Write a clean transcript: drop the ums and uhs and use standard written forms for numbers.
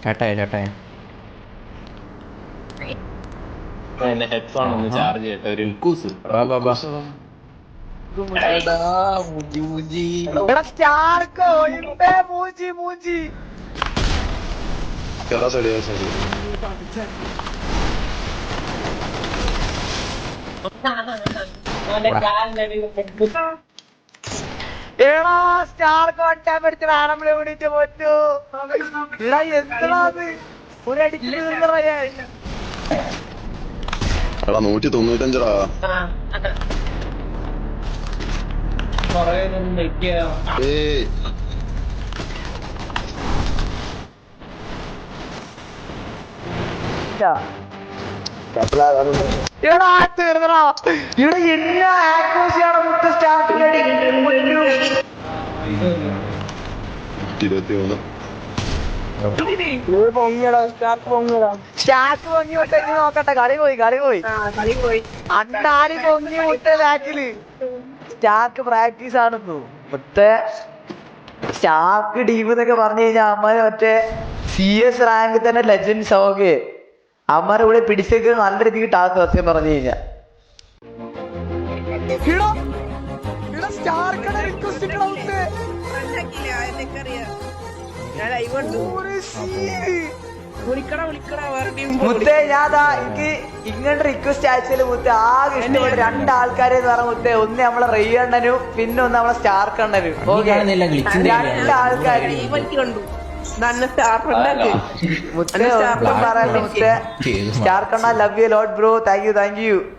ചേട്ടായി ഹെഡ്ഫോൺ ഒന്ന് ചാർജ് ചെയ്യട്ടെ ഒരു ഇൻകൂസ് എടാ 195 ഏയ് നോക്കട്ടെ. കളി പോയി അണ്ടാരി പൊങ്ങി മുട്ട ബാക്കില് സ്റ്റാർക്ക് പ്രാക്ടീസ് ആണെന്നു മറ്റേ സ്റ്റാർക്ക് ടീം എന്നൊക്കെ പറഞ്ഞു കഴിഞ്ഞാൽ അമ്മമാര് മറ്റേ CS റാങ്കിൽ തന്നെ ലെജൻഡ്സ് ഒക്കെ അമ്മമാരെ ഇവിടെ പിടിച്ചേക്ക് നല്ല രീതിക്ക് ടാക്ക് സത്യം പറഞ്ഞു കഴിഞ്ഞാൽ മുത്തേ ഞാതാ എനിക്ക് ഇങ്ങോട്ട് റിക്വസ്റ്റ് അയച്ചാല് മുത്തേ ആകെ ഇഷ്ടപ്പെട്ട 2 ആൾക്കാരെ എന്ന് പറഞ്ഞ മുത്തേ ഒന്ന് നമ്മളെ റെയ്യണ്ണനും പിന്നെ ഒന്ന് നമ്മളെ സ്റ്റാർക്ക് അണ്ണനും 2 ആൾക്കാര് മുത്തേ ഒന്നും പറയല്ലോ മുത്തേ സ്റ്റാർക്ക് അണ്ണ love you lot bro thank you